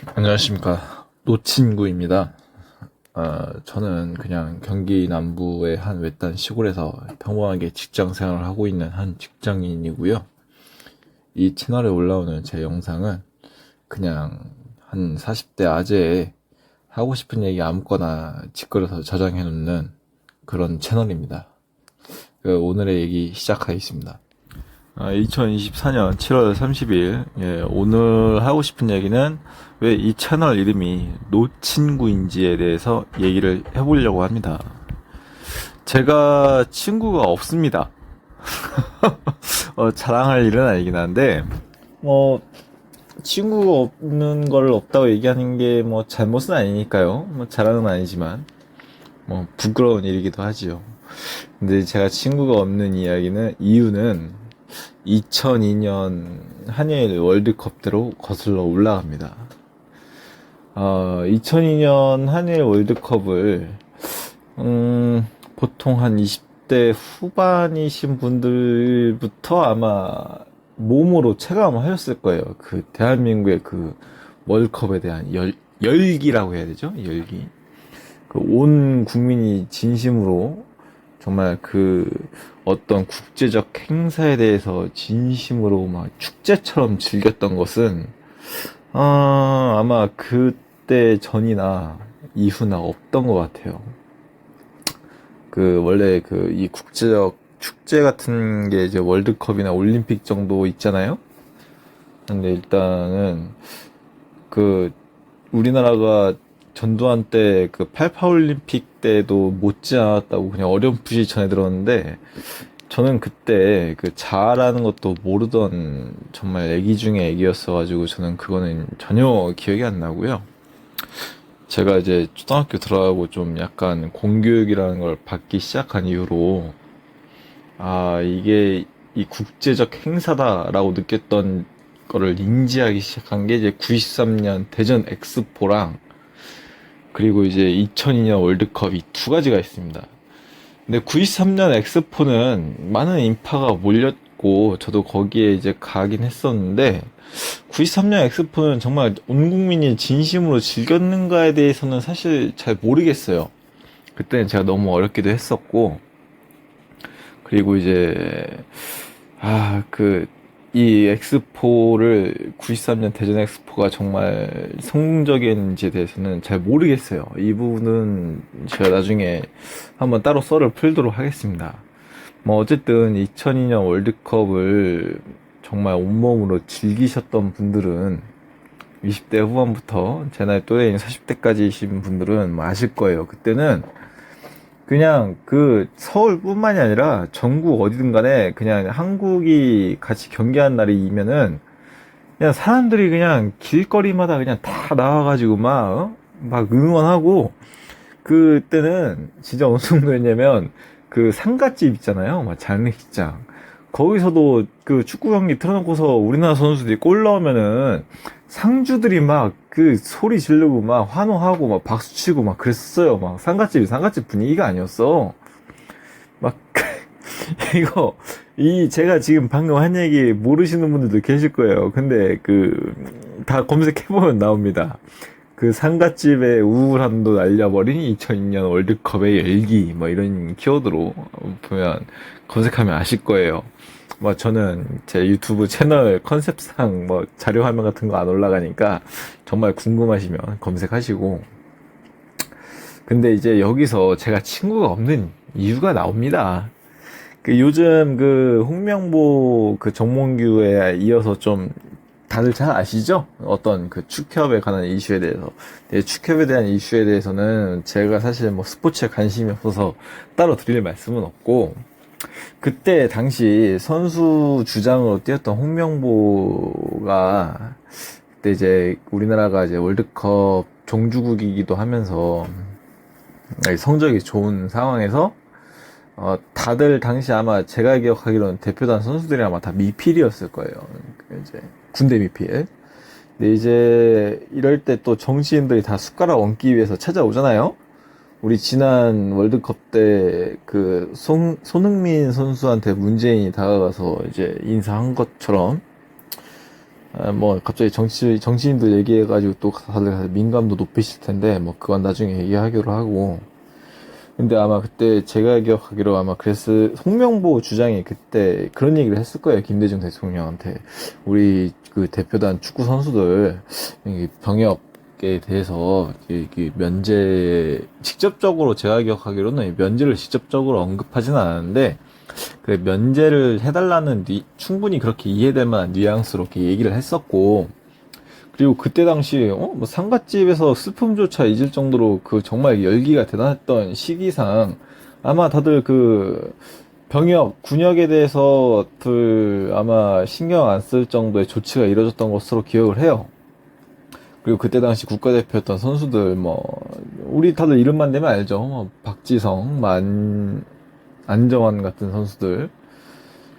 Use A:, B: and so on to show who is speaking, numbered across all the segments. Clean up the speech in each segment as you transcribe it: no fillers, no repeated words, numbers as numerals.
A: 안녕하십니까. 노친구입니다. 저는 그냥 경기 남부의 한 외딴 시골에서 평범하게 직장 생활을 하고 있는 한 직장인이고요. 이 채널에 올라오는 제 영상은 그냥 한 40대 아재의 하고 싶은 얘기 아무거나 짓거려서 저장해 놓는 그런 채널입니다. 오늘의 얘기 시작하겠습니다. 2024년 7월 30일, 오늘 하고 싶은 얘기는 왜 이 채널 이름이 노친구인지에 대해서 얘기를 해보려고 합니다. 제가 친구가 없습니다. 자랑할 일은 아니긴 한데, 친구가 없는 걸 없다고 얘기하는 게 잘못은 아니니까요. 자랑은 아니지만, 부끄러운 일이기도 하지요. 근데 제가 친구가 없는 이유는 2002년 한일 월드컵대로 거슬러 올라갑니다. 2002년 한일 월드컵을 보통 한 20대 후반이신 분들부터 아마 몸으로 체감을 하셨을 거예요. 그 대한민국의 그 월드컵에 대한 열기라고 해야 되죠? 열기. 그 온 국민이 진심으로 정말 그 어떤 국제적 행사에 대해서 진심으로 막 축제처럼 즐겼던 것은 아마 그때 전이나 이후나 없던 것 같아요. 원래 이 국제적 축제 같은 게 이제 월드컵이나 올림픽 정도 있잖아요. 근데 일단은 우리나라가 전두환 때 88올림픽 때도 못지않았다고 그냥 어렴풋이 전해 들었는데, 저는 그때 자아라는 것도 모르던 정말 애기 중에 애기였어가지고 저는 그거는 전혀 기억이 안 나고요. 제가 이제 초등학교 들어가고 좀 약간 공교육이라는 걸 받기 시작한 이후로 이게 이 국제적 행사다라고 느꼈던 거를 인지하기 시작한 게 이제 93년 대전 엑스포랑 그리고 이제 2002년 월드컵 이 두 가지가 있습니다. 근데 93년 엑스포는 많은 인파가 몰렸고 저도 거기에 이제 가긴 했었는데, 93년 엑스포는 정말 온 국민이 진심으로 즐겼는가에 대해서는 사실 잘 모르겠어요. 그때는 제가 너무 어렵기도 했었고, 그리고 이제 이 엑스포를 93년 대전 엑스포가 정말 성공적인지에 대해서는 잘 모르겠어요. 이 부분은 제가 나중에 한번 따로 썰을 풀도록 하겠습니다. 어쨌든 2002년 월드컵을 정말 온몸으로 즐기셨던 분들은 20대 후반부터 제 나이 또래인 40대까지이신 분들은 아실 거예요. 그때는 그냥 서울뿐만이 아니라 전국 어디든 간에 그냥 한국이 같이 경기한 날이면은 그냥 사람들이 그냥 길거리마다 그냥 다 나와가지고 막 응원하고, 그때는 진짜 어느 정도였냐면 상가집 있잖아요. 막 장례식장. 거기서도 축구 경기 틀어놓고서 우리나라 선수들이 골 넣으면은 상주들이 막 소리 지르고 막 환호하고 막 박수치고 막 그랬어요. 막 상가집 분위기가 아니었어. 막 이거 제가 지금 방금 한 얘기 모르시는 분들도 계실 거예요. 근데 다 검색해보면 나옵니다. 상갓집의 우울함도 날려버린 2002년 월드컵의 열기, 이런 키워드로 보면, 검색하면 아실 거예요. 저는 제 유튜브 채널 컨셉상 자료 화면 같은 거 안 올라가니까 정말 궁금하시면 검색하시고. 근데 이제 여기서 제가 친구가 없는 이유가 나옵니다. 요즘 홍명보 정몽규에 이어서 좀 다들 잘 아시죠? 어떤 축협에 관한 이슈에 대해서. 축협에 대한 이슈에 대해서는 제가 사실 스포츠에 관심이 없어서 따로 드릴 말씀은 없고, 그때 당시 선수 주장으로 뛰었던 홍명보가 그때 이제 우리나라가 이제 월드컵 종주국이기도 하면서 성적이 좋은 상황에서 다들 당시 아마 제가 기억하기로는 대표단 선수들이 아마 다 미필이었을 거예요. 이제 군대 미필. 근데 이제 이럴 때 또 정치인들이 다 숟가락 얹기 위해서 찾아오잖아요. 우리 지난 월드컵 때 손흥민 선수한테 문재인이 다가가서 이제 인사한 것처럼 뭐 갑자기 정치인들 얘기해가지고 또 다들 민감도 높이실 텐데 뭐 그건 나중에 얘기하기로 하고. 근데 아마 그때 제가 기억하기로 아마 그래서 홍명보 주장이 그때 그런 얘기를 했을 거예요. 김대중 대통령한테 우리 그 대표단 축구 선수들 병역에 대해서 면제 직접적으로 제가 기억하기로는 면제를 직접적으로 언급하지는 않았는데 그 면제를 해달라는 충분히 그렇게 이해될 만한 뉘앙스로 이렇게 얘기를 했었고, 그리고 그때 당시 뭐 상갓집에서 슬픔조차 잊을 정도로 그 정말 열기가 대단했던 시기상 아마 다들 그 병역 군역에 대해서 아마 신경 안 쓸 정도의 조치가 이뤄졌던 것으로 기억을 해요. 그리고 그때 당시 국가대표였던 선수들 뭐 우리 다들 이름만 대면 알죠. 뭐 박지성, 안정환 같은 선수들.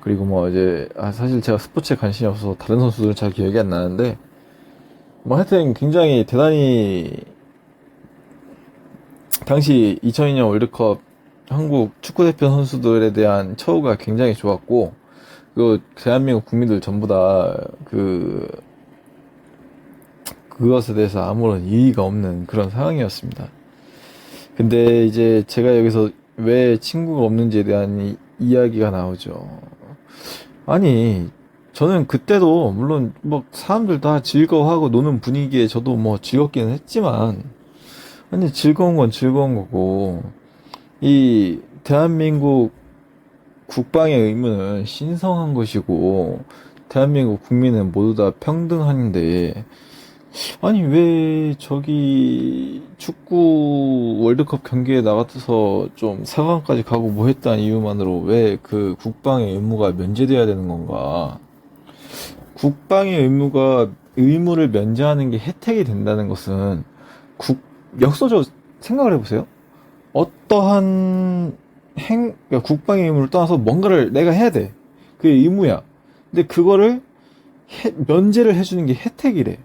A: 그리고 뭐 이제 사실 제가 스포츠에 관심이 없어서 다른 선수들은 잘 기억이 안 나는데 뭐 하여튼 굉장히 대단히 당시 2002년 월드컵 한국 축구대표 선수들에 대한 처우가 굉장히 좋았고, 그 대한민국 국민들 전부 다 그것에 대해서 아무런 이의가 없는 그런 상황이었습니다. 근데 이제 제가 여기서 왜 친구가 없는지에 대한 이야기가 나오죠. 아니, 저는 그때도 물론 뭐 사람들 다 즐거워하고 노는 분위기에 저도 뭐 즐겁기는 했지만, 아니 즐거운 건 즐거운 거고, 이 대한민국 국방의 의무는 신성한 것이고 대한민국 국민은 모두 다 평등한데, 아니 왜 저기 축구 월드컵 경기에 나가서 좀 4강까지 가고 뭐 했다는 이유만으로 왜 그 국방의 의무가 면제돼야 되는 건가? 국방의 의무를 면제하는 게 혜택이 된다는 것은 역사적으로 생각을 해보세요. 어떠한 그러니까 국방의 의무를 떠나서 뭔가를 내가 해야 돼. 그게 의무야. 근데 그거를 면제를 해주는 게 혜택이래.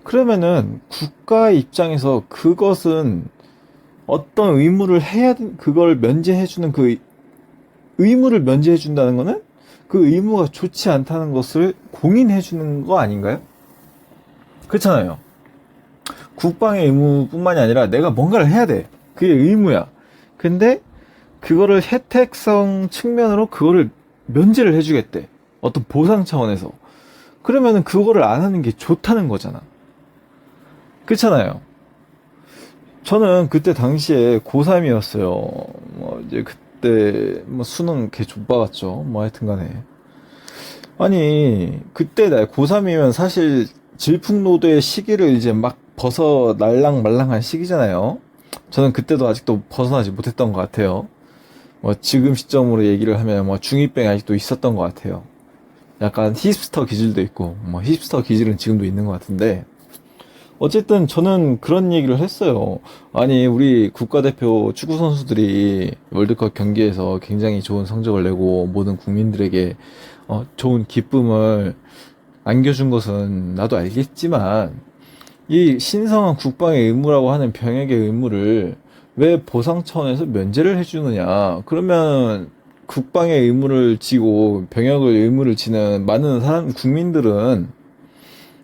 A: 그러면은 국가의 입장에서 그것은 어떤 의무를 그걸 면제해주는 그 의무를 면제해준다는 거는 그 의무가 좋지 않다는 것을 공인해주는 거 아닌가요? 그렇잖아요. 국방의 의무뿐만이 아니라 내가 뭔가를 해야 돼. 그게 의무야. 근데 그거를 혜택성 측면으로 그거를 면제를 해주겠대. 어떤 보상 차원에서. 그러면은 그거를 안 하는 게 좋다는 거잖아. 그렇잖아요. 저는 그때 당시에 고3이었어요. 뭐 이제 그때 뭐 수능 개 족박았죠. 뭐 하여튼 간에. 아니 그때 나 고3이면 사실 질풍노도의 시기를 이제 막 벗어 날랑말랑한 시기잖아요. 저는 그때도 아직도 벗어나지 못했던 것 같아요. 뭐 지금 시점으로 얘기를 하면 뭐 중2병이 아직도 있었던 것 같아요. 약간 힙스터 기질도 있고 뭐 힙스터 기질은 지금도 있는 것 같은데, 어쨌든 저는 그런 얘기를 했어요. 아니 우리 국가대표 축구 선수들이 월드컵 경기에서 굉장히 좋은 성적을 내고 모든 국민들에게 좋은 기쁨을 안겨준 것은 나도 알겠지만, 이 신성한 국방의 의무라고 하는 병역의 의무를 왜 보상 차원에서 면제를 해주느냐. 그러면 국방의 의무를 지고 병역의 의무를 지는 많은 국민들은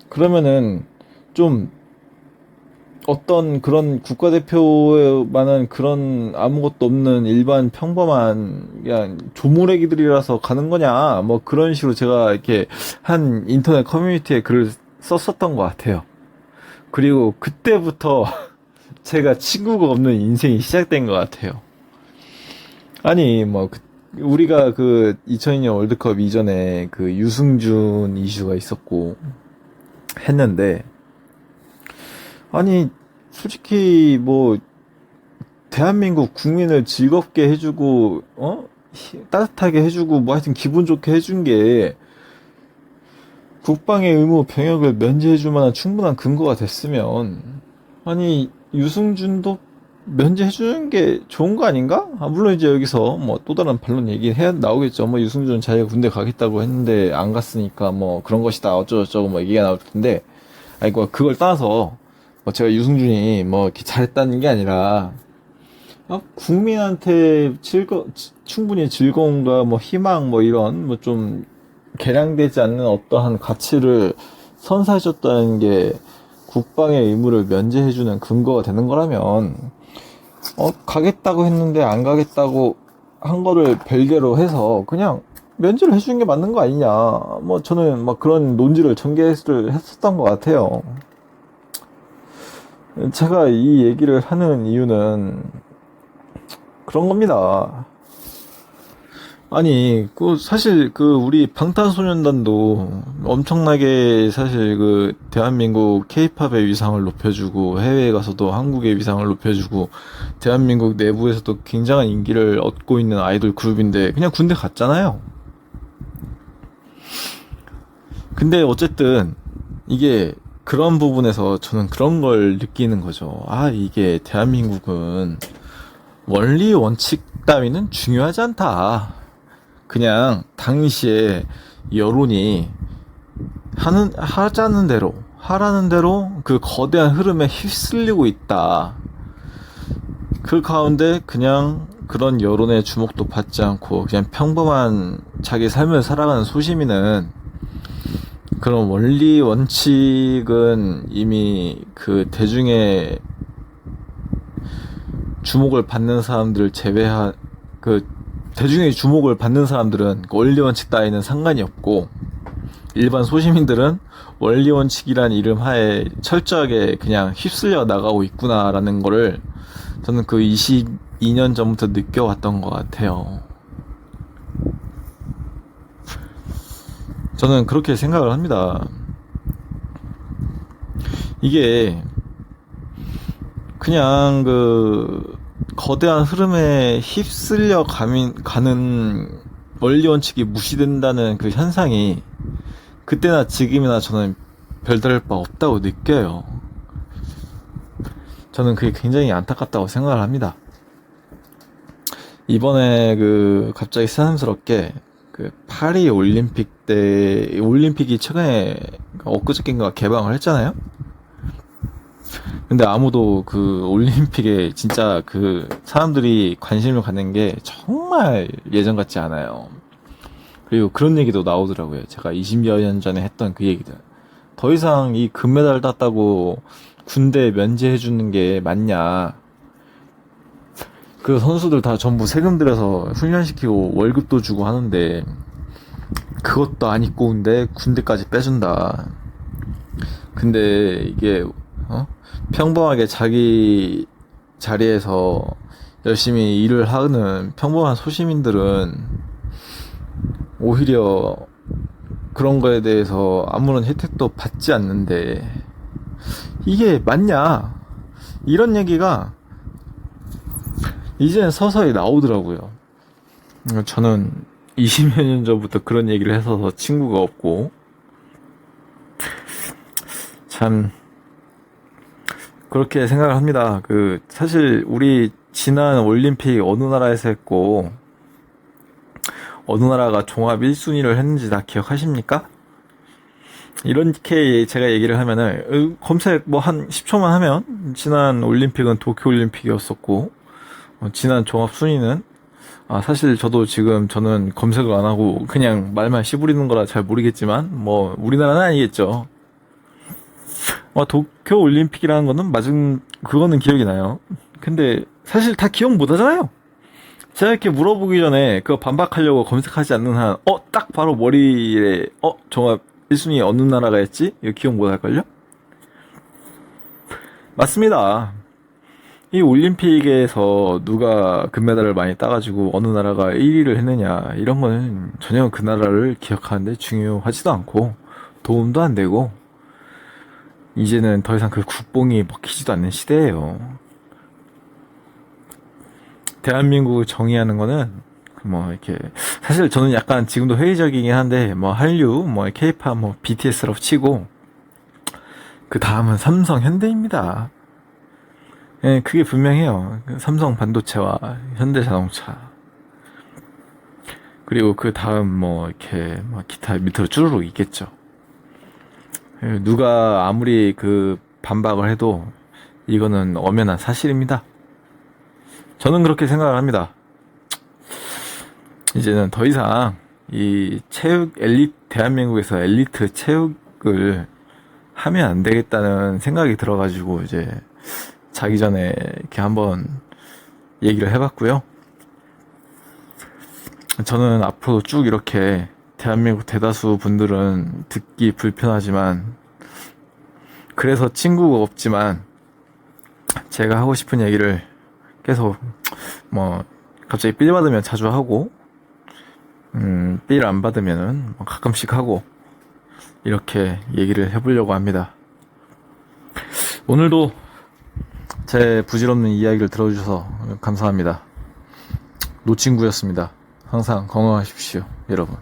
A: 그러면은 좀 어떤 그런 국가대표만한 그런 아무것도 없는 일반 평범한 그냥 조모래기들이라서 가는 거냐, 뭐 그런 식으로 제가 이렇게 한 인터넷 커뮤니티에 글을 썼었던 것 같아요. 그리고 그때부터 제가 친구가 없는 인생이 시작된 것 같아요. 아니 뭐 우리가 그 2002년 월드컵 이전에 그 유승준 이슈가 있었고 했는데, 아니 솔직히 뭐 대한민국 국민을 즐겁게 해주고 따뜻하게 해주고 뭐 하여튼 기분 좋게 해준 게 국방의 의무 병역을 면제해줄 만한 충분한 근거가 됐으면, 아니 유승준도 면제해주는 게 좋은 거 아닌가? 물론 이제 여기서 뭐 또 다른 반론 얘기 해야 나오겠죠. 뭐 유승준 자기가 군대 가겠다고 했는데 안 갔으니까 뭐 그런 것이다 어쩌고저쩌고 뭐 얘기가 나올 텐데, 아니 그걸 떠나서 뭐 제가 유승준이 뭐 이렇게 잘했다는 게 아니라 국민한테 충분히 즐거움과 뭐 희망 뭐 이런 뭐 좀 개량되지 않는 어떠한 가치를 선사해줬다는 게 국방의 의무를 면제해주는 근거가 되는 거라면, 가겠다고 했는데 안 가겠다고 한 거를 별개로 해서 그냥 면제를 해주는 게 맞는 거 아니냐. 뭐 저는 막 그런 논지를 전개를 했었던 것 같아요. 제가 이 얘기를 하는 이유는 그런 겁니다. 아니, 사실, 우리 방탄소년단도 엄청나게 사실 대한민국 케이팝의 위상을 높여주고, 해외에 가서도 한국의 위상을 높여주고, 대한민국 내부에서도 굉장한 인기를 얻고 있는 아이돌 그룹인데, 그냥 군대 갔잖아요. 근데 어쨌든, 이게, 그런 부분에서 저는 그런 걸 느끼는 거죠. 아, 이게 대한민국은 원리 원칙 따위는 중요하지 않다. 그냥 당시에 여론이 하라는 대로 그 거대한 흐름에 휩쓸리고 있다. 그 가운데 그냥 그런 여론의 주목도 받지 않고 그냥 평범한 자기 삶을 살아가는 소시민은 그런 원리 원칙은 이미 그 대중의 주목을 받는 사람들을 대중의 주목을 받는 사람들은 원리 원칙 따위는 상관이 없고, 일반 소시민들은 원리 원칙이란 이름 하에 철저하게 그냥 휩쓸려 나가고 있구나라는 거를 저는 그 22년 전부터 느껴왔던 것 같아요. 저는 그렇게 생각을 합니다. 이게 그냥 거대한 흐름에 휩쓸려 가는 원리 원칙이 무시된다는 그 현상이 그때나 지금이나 저는 별다를 바 없다고 느껴요. 저는 그게 굉장히 안타깝다고 생각을 합니다. 이번에 갑자기 새삼스럽게 파리 올림픽 때, 올림픽이 최근에 엊그저께인가 개방을 했잖아요? 근데 아무도 올림픽에 진짜 사람들이 관심을 갖는 게 정말 예전 같지 않아요. 그리고 그런 얘기도 나오더라고요. 제가 20여 년 전에 했던 그 얘기들. 더 이상 이 금메달 땄다고 군대 면제해주는 게 맞냐. 그 선수들 다 전부 세금 들여서 훈련시키고 월급도 주고 하는데, 그것도 안 입고 온데 군대까지 빼준다. 근데 이게, 평범하게 자기 자리에서 열심히 일을 하는 평범한 소시민들은 오히려 그런 거에 대해서 아무런 혜택도 받지 않는데, 이게 맞냐? 이런 얘기가 이제는 서서히 나오더라고요. 저는 20여 년 전부터 그런 얘기를 해서 친구가 없고, 참 그렇게 생각을 합니다. 사실 우리 지난 올림픽 어느 나라에서 했고 어느 나라가 종합 1순위를 했는지 다 기억하십니까? 이렇게 제가 얘기를 하면은 검색 한 10초만 하면 지난 올림픽은 도쿄올림픽이었었고, 지난 종합 순위는 사실 저는 검색을 안 하고 그냥 말만 씨부리는 거라 잘 모르겠지만 우리나라는 아니겠죠. 도쿄 올림픽이라는 거는 그거는 기억이 나요. 근데 사실 다 기억 못 하잖아요. 제가 이렇게 물어보기 전에 그거 반박하려고 검색하지 않는 한, 딱 바로 머리에, 종합 1순위 어느 나라가 했지? 이거 기억 못 할걸요? 맞습니다. 이 올림픽에서 누가 금메달을 많이 따가지고 어느 나라가 1위를 했느냐, 이런 거는 전혀 그 나라를 기억하는데 중요하지도 않고, 도움도 안 되고, 이제는 더 이상 그 국뽕이 먹히지도 않는 시대예요. 대한민국을 정의하는 거는 이렇게 사실 저는 약간 지금도 회의적이긴 한데 한류, 케이팝, BTS라고 치고 그 다음은 삼성, 현대입니다. 예, 그게 분명해요. 삼성 반도체와 현대자동차, 그리고 그 다음 이렇게 기타 밑으로 쭈루룩 있겠죠. 누가 아무리 반박을 해도 이거는 엄연한 사실입니다. 저는 그렇게 생각을 합니다. 이제는 더 이상 이 대한민국에서 엘리트 체육을 하면 안 되겠다는 생각이 들어가지고 이제 자기 전에 이렇게 한번 얘기를 해봤고요. 저는 앞으로 쭉 이렇게 대한민국 대다수 분들은 듣기 불편하지만, 그래서 친구가 없지만 제가 하고 싶은 얘기를 계속 뭐 갑자기 삘 받으면 자주 하고, 삘 안 받으면은 가끔씩 하고, 이렇게 얘기를 해보려고 합니다. 오늘도 제 부질없는 이야기를 들어주셔서 감사합니다. 노친구였습니다. 항상 건강하십시오, 여러분.